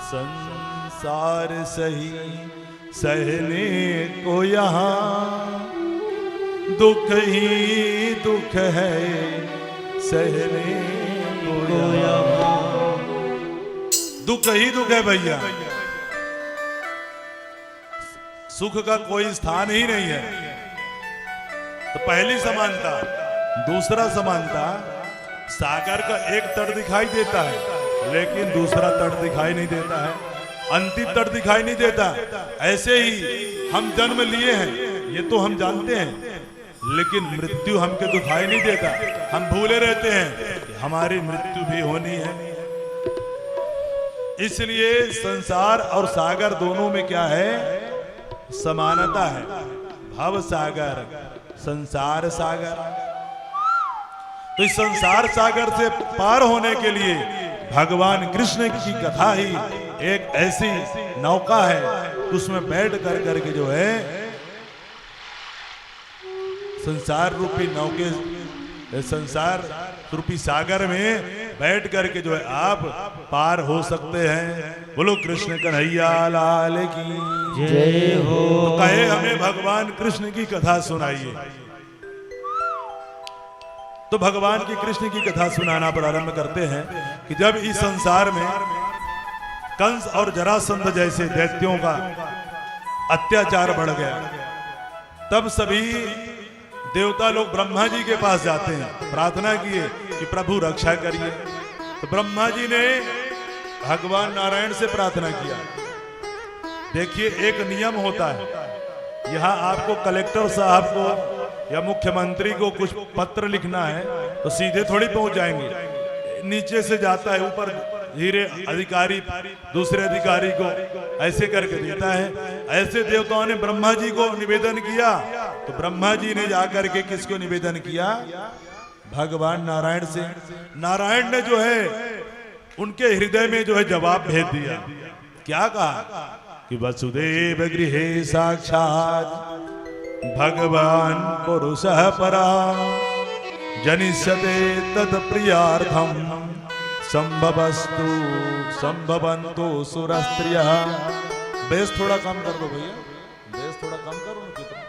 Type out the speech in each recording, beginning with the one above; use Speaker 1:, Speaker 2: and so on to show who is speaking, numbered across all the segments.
Speaker 1: संसार सही सहने को यहाँ दुख ही दुख है सहने को यहाँ। दुख ही दुख है भैया, सुख का कोई स्थान ही नहीं है। तो पहली समानता। दूसरा समानता, सागर का एक तट दिखाई देता है लेकिन दूसरा तट दिखाई नहीं देता है, अंतिम तट दिखाई नहीं देता। ऐसे ही हम जन्म लिए हैं ये तो हम जानते हैं, लेकिन मृत्यु हमको दिखाई नहीं देता। हम भूले रहते हैं कि हमारी मृत्यु भी होनी है। इसलिए संसार और सागर दोनों में क्या है? समानता है। भव सागर, संसार सागर। तो इस संसार सागर से पार होने के लिए भगवान कृष्ण की कथा ही एक ऐसी नौका है, उसमें बैठ कर करके जो है संसार रूपी नौके, संसार रूपी सागर में बैठ करके जो है आप पार हो सकते हैं। बोलो कृष्ण कन्हैया लाल की जय हो। तो कहे हमें भगवान कृष्ण की कथा सुनाइए। तो भगवान की कृष्ण की कथा सुनाना प्रारंभ करते हैं कि जब इस संसार में कंस और जरासंध जैसे दैत्यों का अत्याचार बढ़ गया, तब सभी देवता लोग ब्रह्मा जी के पास जाते हैं, प्रार्थना किए कि प्रभु रक्षा करिए। तो ब्रह्मा जी ने भगवान नारायण से प्रार्थना किया। देखिए एक नियम होता है, यहाँ आपको कलेक्टर साहब को या मुख्यमंत्री को कुछ पत्र लिखना है तो सीधे थोड़ी पहुंच जाएंगे, नीचे से जाता है, ऊपर धीरे अधिकारी दूसरे अधिकारी को ऐसे करके देता है। ऐसे देवताओं ने ब्रह्मा जी को निवेदन किया, तो ब्रह्मा जी ने जाकर के किसको निवेदन किया? भगवान नारायण से। नारायण ने जो है उनके हृदय में जो है जवाब भेज दिया। क्या कहा? कि वसुदेव गृहे साक्षात भगवान पुरुषः परा जनिष्यते तत्प्रियार्थम संभवस्तु संभवन्तु सुरस्त्रियः। बेस थोड़ा कम कर दो भैया, बेस थोड़ा कम करो उनकी तरफ।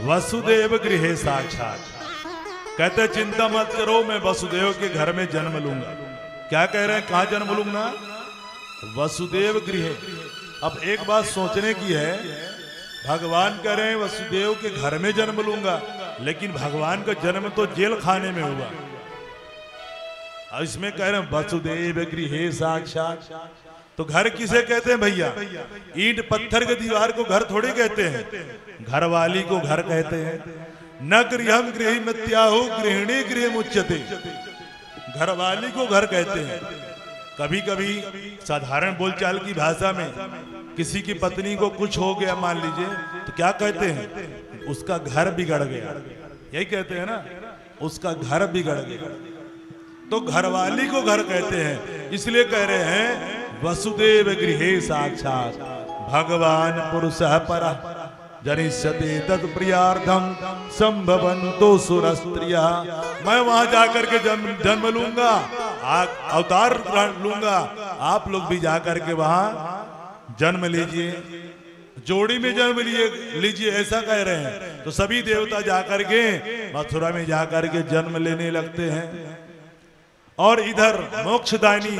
Speaker 1: वसुदेव गृहे साक्षात, कहते चिंता मत करो, मैं वसुदेव के घर में जन्म लूंगा। क्या कह रहे हैं? कहां जन्म लूंगा? वसुदेव गृहे। अब एक बात सोचने की है, भगवान कह रहे हैं वसुदेव के घर में जन्म लूंगा, लेकिन भगवान का जन्म तो जेल खाने में हुआ। और इसमें कह रहे हैं वसुदेव गृहे साक्षात। तो घर किसे कहते हैं भैया? ईंट पत्थर के दीवार को घर थोड़ी कहते हैं, घर वाली को घर कहते हैं। न गृहम गृह मित्याहु गृहिणी गृह मुच्यते, घर वाली को घर कहते हैं। कभी कभी साधारण बोलचाल की भाषा में किसी की पत्नी को कुछ हो गया मान लीजिए, तो क्या कहते हैं? उसका घर बिगड़ गया, यही कहते हैं ना, उसका घर बिगड़ गया। तो घरवाली को घर कहते हैं। इसलिए कह रहे हैं वसुदेव गृहे साक्षात भगवान पुरुषः परः जनिष्यते तत्प्रियार्थम संभवन्तु सुरस्त्रियः। मैं वहां जाकर के जन्म लूंगा, अवतार लूंगा, आप लोग भी जाकर के वहां जन्म लीजिए, जोड़ी में जन्म लीजिए, ऐसा कह रहे हैं। तो सभी देवता जाकर के मथुरा में जाकर के जन्म लेने लगते हैं। और इधर मोक्षदायिनी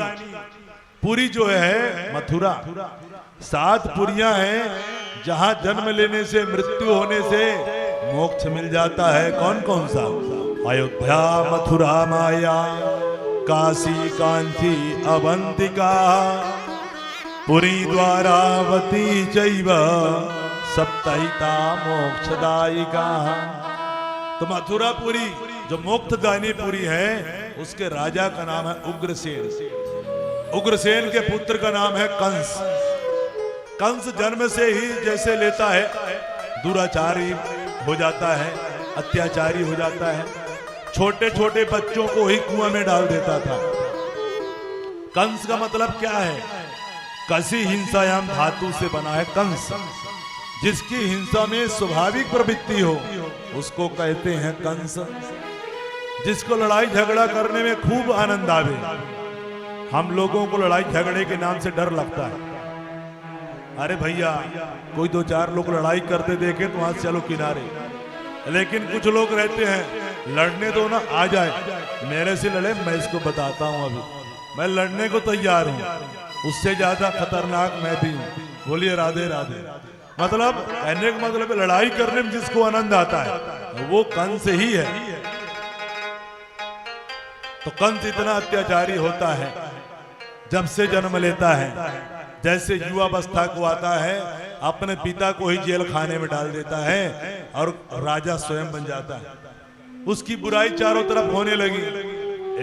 Speaker 1: पुरी जो है मथुरा, 7 पुरियां हैं जहां जन्म लेने से, मृत्यु होने से मोक्ष मिल जाता है। कौन कौन सा? अयोध्या, मथुरा, माया, काशी, कांची, अवंतिका, पुरी, द्वारावती चैव सप्तहिता मोक्षदायिका। तो मथुरापुरी जो मोक्षदायिनी पुरी है, उसके राजा का नाम है उग्रसेन। उग्रसेन के पुत्र का नाम है कंस। कंस जन्म से ही जैसे लेता है दुराचारी हो जाता है, अत्याचारी हो जाता है, छोटे छोटे बच्चों को ही कुआं में डाल देता था। कंस का मतलब क्या है? कसी हिंसायाम धातु से बना है कंस। जिसकी हिंसा में स्वाभाविक प्रवृत्ति हो उसको कहते हैं कंस। जिसको लड़ाई झगड़ा करने में खूब आनंद आवे। हम लोगों को लड़ाई झगड़े के नाम से डर लगता है। अरे भैया, कोई दो चार लोग लड़ाई करते देखे तो वहां से चलो किनारे, लेकिन कुछ लोग रहते हैं लड़ने दो ना, आ जाए मेरे से लड़े, मैं इसको बताता हूं, अभी मैं लड़ने को तैयार हूं, उससे ज्यादा खतरनाक मैं भी हूं। बोलिए राधे राधे। मतलब कहने का मतलब लड़ाई करने में जिसको आनंद आता है वो कंस ही है। तो कंस इतना अत्याचारी होता है जब से जन्म लेता है, जैसे युवावस्था को आता है अपने पिता को ही जेल खाने में डाल देता है और राजा स्वयं बन जाता है। उसकी बुराई चारों तरफ होने लगी।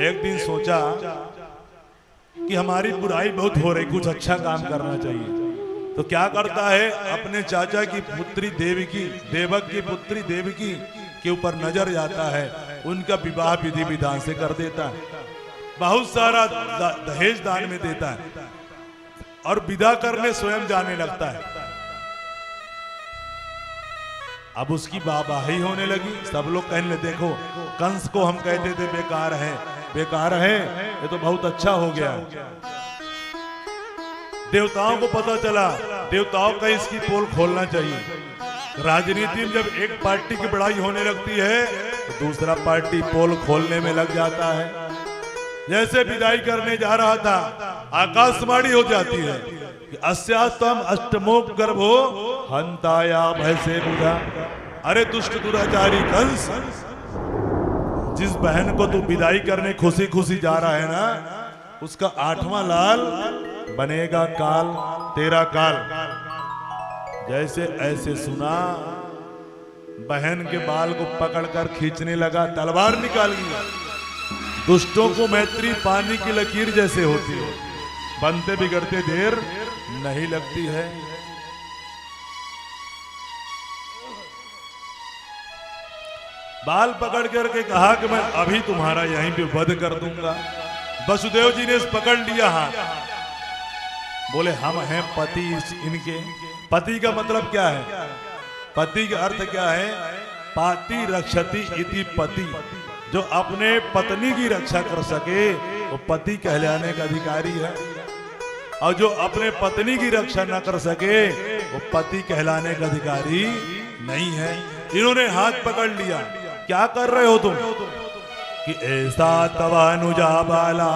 Speaker 1: एक दिन सोचा कि हमारी बुराई बहुत हो रही, कुछ अच्छा काम करना चाहिए। तो क्या करता है, अपने चाचा की पुत्री देवकी, देवक की पुत्री देवकी के ऊपर नजर जाता है, उनका विवाह विधि विधान से कर देता है, बहुत सारा दहेज दान में देता है और विदा करने स्वयं जाने लगता है। अब उसकी वाहवाही होने लगी। सब लोग कहने लगे, देखो कंस को हम कहते थे बेकार है, बेकार है, ये तो बहुत अच्छा हो गया। देवताओं को पता चला, देवताओं का इसकी पोल खोलना चाहिए। राजनीति में जब एक पार्टी की बड़ाई होने लगती है तो दूसरा पार्टी पोल खोलने में लग जाता है। जैसे विदाई करने जा रहा था, आकाशवाणी हो जाती है कि अस्यास्तम अष्टमोक गर्भो हंताया भैसे बुधा। अरे दुष्ट दुराचारी कंस, जिस बहन को तू विदाई करने खुशी खुशी जा रहा है ना, उसका 8वां लाल बनेगा काल, तेरा काल। जैसे ऐसे सुना, बहन के बाल को पकड़कर खींचने लगा, तलवार निकाल लिया। दुष्टों को मैत्री पानी की लकीर जैसे होती है, बनते बिगड़ते देर नहीं लगती है। बाल पकड़ करके कहा कि मैं अभी तुम्हारा यहीं पे वध कर दूंगा। वसुदेव जी ने पकड़ लिया हाथ, बोले हम हैं पति इनके। पति का मतलब क्या है? पति का अर्थ क्या है? पाति रक्षति इति पति। जो अपने पत्नी की रक्षा कर सके वो पति कहलाने का अधिकारी है, और जो अपने पत्नी की रक्षा न कर सके वो पति कहलाने का अधिकारी नहीं है। इन्होंने हाथ पकड़ लिया, क्या कर रहे हो तुम? कि ऐसा तवानुजा बाला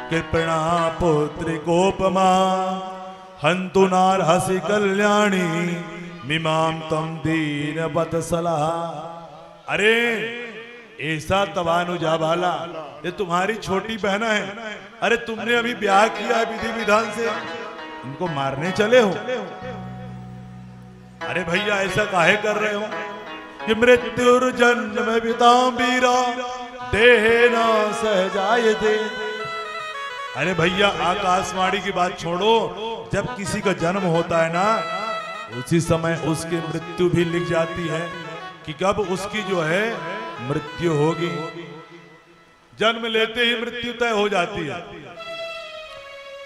Speaker 1: कृपणा पुत्री कोपमा हंतु नारहसि कल्याणी मिमाम तम दीन वत्सला। अरे ऐसा तवानुजा बाला, ये तुम्हारी छोटी बहना है। अरे तुमने अभी ब्याह किया विधि विधान से, इनको मारने चले हो? अरे भैया ऐसा काहे कर रहे हो कि मृत्युर्जन्म वितांबीरा देहेना सहजायते। अरे भैया आकाशवाणी की बात छोड़ो, जब किसी का जन्म होता है ना, उसी समय उसकी मृत्यु भी लिख जाती है कि कब उसकी जो है मृत्यु होगी। जन्म लेते ही मृत्यु तय हो जाती है।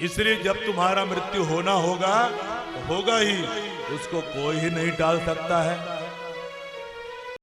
Speaker 1: इसलिए जब तुम्हारा मृत्यु होना होगा तो होगा ही, उसको कोई ही नहीं टाल सकता है।